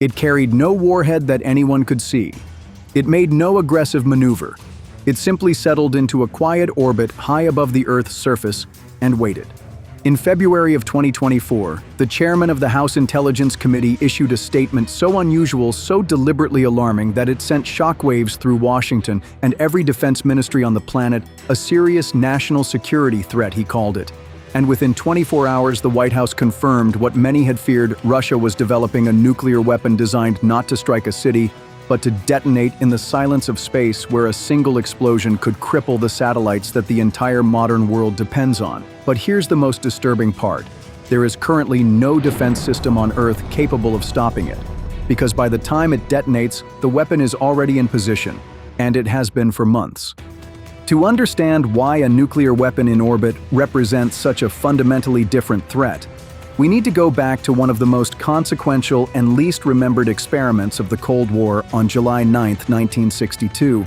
It carried no warhead that anyone could see. It made no aggressive maneuver. It simply settled into a quiet orbit high above the Earth's surface and waited. In February of 2024, the chairman of the House Intelligence Committee issued a statement so unusual, so deliberately alarming that it sent shockwaves through Washington and every defense ministry on the planet, a serious national security threat, he called it. And within 24 hours, the White House confirmed what many had feared: Russia was developing a nuclear weapon designed not to strike a city, but to detonate in the silence of space, where a single explosion could cripple the satellites that the entire modern world depends on. But here's the most disturbing part. There is currently no defense system on Earth capable of stopping it, because by the time it detonates, the weapon is already in position, and it has been for months. To understand why a nuclear weapon in orbit represents such a fundamentally different threat, we need to go back to one of the most consequential and least remembered experiments of the Cold War. On July 9, 1962,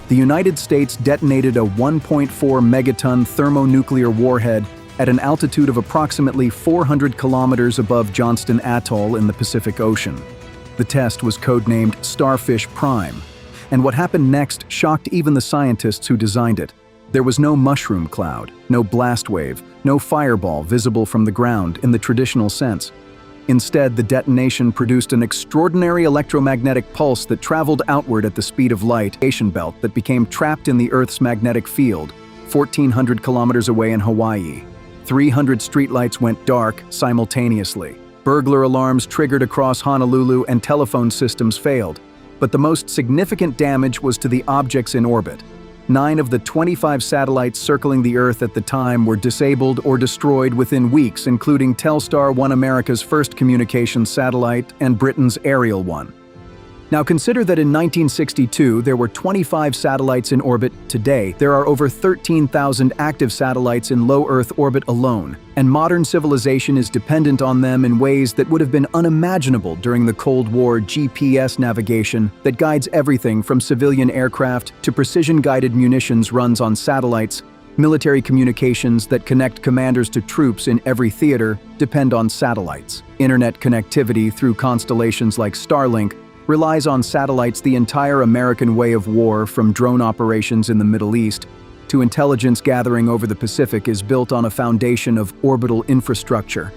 the United States detonated a 1.4 megaton thermonuclear warhead at an altitude of approximately 400 kilometers above Johnston Atoll in the Pacific Ocean. The test was codenamed Starfish Prime, and what happened next shocked even the scientists who designed it. There was no mushroom cloud, no blast wave, no fireball visible from the ground in the traditional sense. Instead, the detonation produced an extraordinary electromagnetic pulse that traveled outward at the speed of light, a belt that became trapped in the Earth's magnetic field, 1,400 kilometers away in Hawaii. 300 streetlights went dark simultaneously. Burglar alarms triggered across Honolulu and telephone systems failed. But the most significant damage was to the objects in orbit. 9 of the 25 satellites circling the Earth at the time were disabled or destroyed within weeks, including Telstar 1, America's first communications satellite, and Britain's Ariel 1. Now consider that in 1962 there were 25 satellites in orbit. Today, there are over 13,000 active satellites in low Earth orbit alone, and modern civilization is dependent on them in ways that would have been unimaginable during the Cold War. GPS navigation that guides everything from civilian aircraft to precision-guided munitions runs on satellites. Military communications that connect commanders to troops in every theater depend on satellites. Internet connectivity through constellations like Starlink relies on satellites. The entire American way of war, from drone operations in the Middle East to intelligence gathering over the Pacific, is built on a foundation of orbital infrastructure.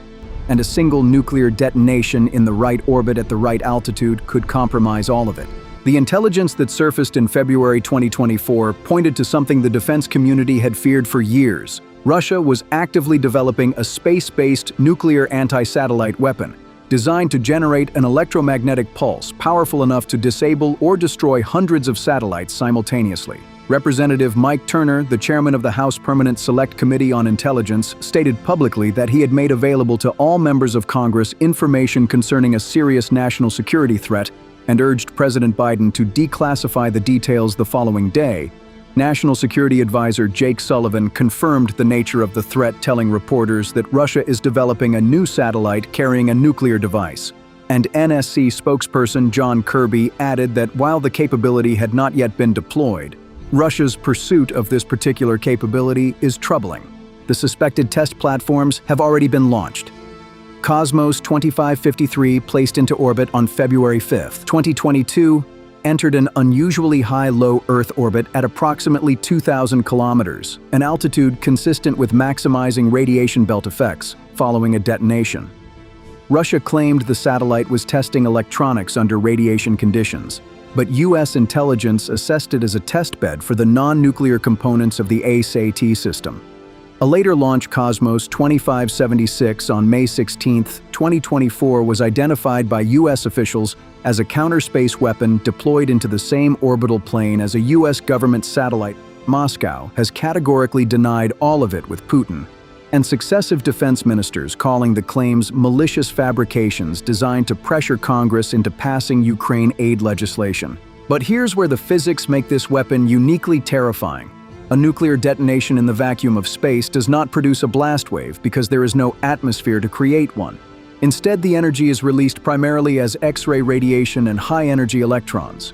And a single nuclear detonation in the right orbit at the right altitude could compromise all of it. The intelligence that surfaced in February 2024 pointed to something the defense community had feared for years. Russia was actively developing a space-based nuclear anti-satellite weapon, designed to generate an electromagnetic pulse powerful enough to disable or destroy hundreds of satellites simultaneously. Representative Mike Turner, the chairman of the House Permanent Select Committee on Intelligence, stated publicly that he had made available to all members of Congress information concerning a serious national security threat and urged President Biden to declassify the details the following day. National Security Advisor Jake Sullivan confirmed the nature of the threat, telling reporters that Russia is developing a new satellite carrying a nuclear device. And NSC spokesperson John Kirby added that while the capability had not yet been deployed, Russia's pursuit of this particular capability is troubling. The suspected test platforms have already been launched. Cosmos 2553, placed into orbit on February 5, 2022, entered an unusually high low Earth orbit at approximately 2,000 kilometers, an altitude consistent with maximizing radiation belt effects following a detonation. Russia claimed the satellite was testing electronics under radiation conditions, but U.S. intelligence assessed it as a testbed for the non-nuclear components of the ASAT system. A later launch, Cosmos 2576, on May 16, 2024, was identified by U.S. officials as a counter-space weapon deployed into the same orbital plane as a U.S. government satellite. Moscow has categorically denied all of it, with Putin and successive defense ministers calling the claims malicious fabrications designed to pressure Congress into passing Ukraine aid legislation. But here's where the physics make this weapon uniquely terrifying. A nuclear detonation in the vacuum of space does not produce a blast wave because there is no atmosphere to create one. Instead, the energy is released primarily as X-ray radiation and high-energy electrons.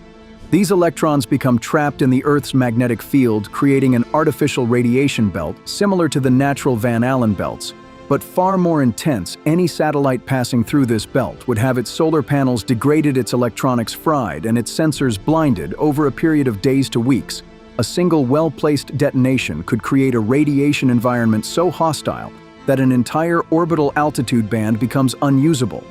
These electrons become trapped in the Earth's magnetic field, creating an artificial radiation belt similar to the natural Van Allen belts. But far more intense, any satellite passing through this belt would have its solar panels degraded, its electronics fried, and its sensors blinded over a period of days to weeks. A single well-placed detonation could create a radiation environment so hostile that an entire orbital altitude band becomes unusable.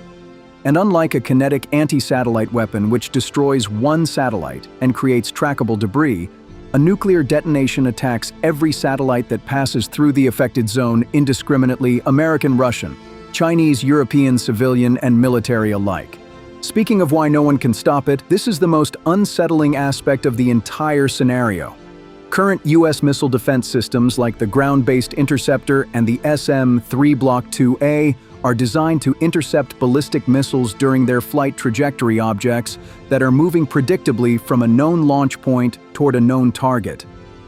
And unlike a kinetic anti-satellite weapon which destroys one satellite and creates trackable debris, a nuclear detonation attacks every satellite that passes through the affected zone indiscriminately, American, Russian, Chinese, European, civilian, and military alike. Speaking of why no one can stop it, this is the most unsettling aspect of the entire scenario. Current U.S. missile defense systems like the Ground-Based Interceptor and the SM-3 Block 2A are designed to intercept ballistic missiles during their flight trajectory objects that are moving predictably from a known launch point toward a known target.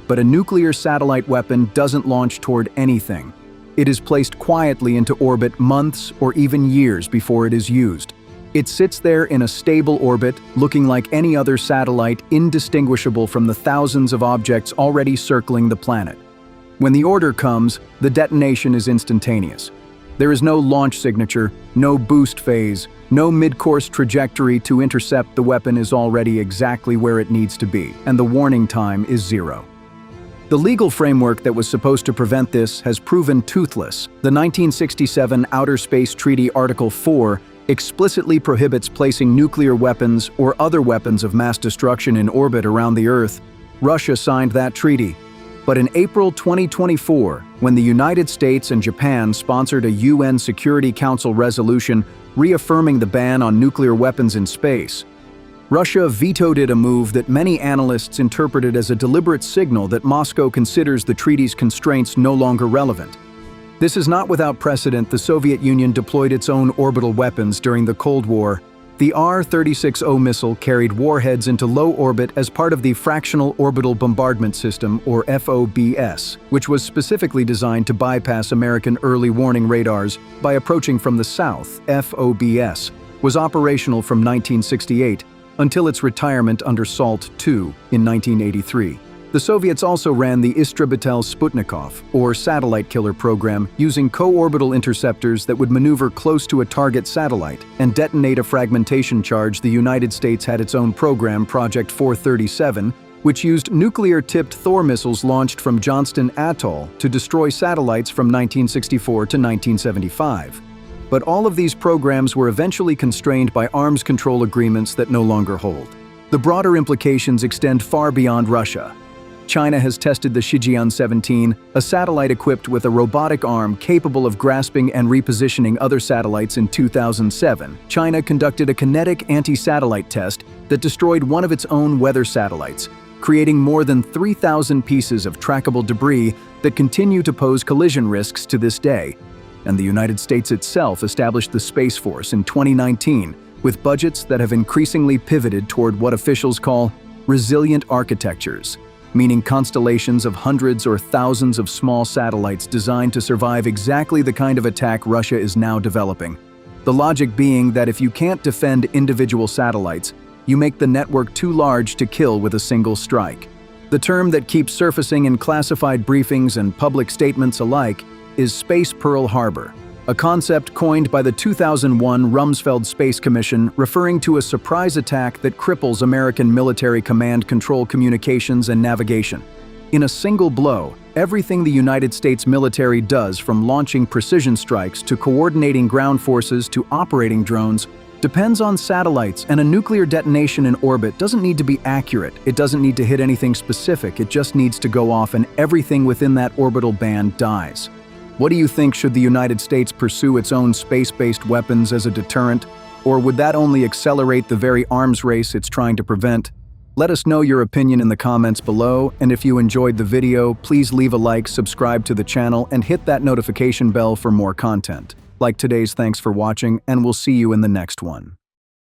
But a nuclear satellite weapon doesn't launch toward anything. It is placed quietly into orbit months or even years before it is used. It sits there in a stable orbit, looking like any other satellite, indistinguishable from the thousands of objects already circling the planet. When the order comes, the detonation is instantaneous. There is no launch signature, no boost phase, no mid-course trajectory to intercept. The weapon is already exactly where it needs to be, and the warning time is zero. The legal framework that was supposed to prevent this has proven toothless. The 1967 Outer Space Treaty Article 4 explicitly prohibits placing nuclear weapons or other weapons of mass destruction in orbit around the Earth. Russia signed that treaty. But in April 2024, when the United States and Japan sponsored a UN Security Council resolution reaffirming the ban on nuclear weapons in space, Russia vetoed it, a move that many analysts interpreted as a deliberate signal that Moscow considers the treaty's constraints no longer relevant. This is not without precedent. The Soviet Union deployed its own orbital weapons during the Cold War. The R-36O missile carried warheads into low orbit as part of the Fractional Orbital Bombardment System, or FOBS, which was specifically designed to bypass American early warning radars by approaching from the south. FOBS was operational from 1968 until its retirement under SALT II in 1983. The Soviets also ran the Istrebitel-Sputnikov, or satellite killer program, using co-orbital interceptors that would maneuver close to a target satellite and detonate a fragmentation charge. The United States had its own program, Project 437, which used nuclear-tipped Thor missiles launched from Johnston Atoll to destroy satellites from 1964 to 1975. But all of these programs were eventually constrained by arms control agreements that no longer hold. The broader implications extend far beyond Russia. China has tested the Shijian-17, a satellite equipped with a robotic arm capable of grasping and repositioning other satellites. In 2007, China conducted a kinetic anti-satellite test that destroyed one of its own weather satellites, creating more than 3,000 pieces of trackable debris that continue to pose collision risks to this day. And the United States itself established the Space Force in 2019, with budgets that have increasingly pivoted toward what officials call resilient architectures, meaning constellations of hundreds or thousands of small satellites designed to survive exactly the kind of attack Russia is now developing. The logic being that if you can't defend individual satellites, you make the network too large to kill with a single strike. The term that keeps surfacing in classified briefings and public statements alike is Space Pearl Harbor, a concept coined by the 2001 Rumsfeld Space Commission, referring to a surprise attack that cripples American military command control communications and navigation. In a single blow, everything the United States military does, from launching precision strikes to coordinating ground forces to operating drones, depends on satellites, and a nuclear detonation in orbit doesn't need to be accurate. It doesn't need to hit anything specific. It just needs to go off and everything within that orbital band dies. What do you think? Should the United States pursue its own space-based weapons as a deterrent, or would that only accelerate the very arms race it's trying to prevent? Let us know your opinion in the comments below, and if you enjoyed the video, please leave a like, subscribe to the channel, and hit that notification bell for more content. Like today's. Thanks for watching, and we'll see you in the next one.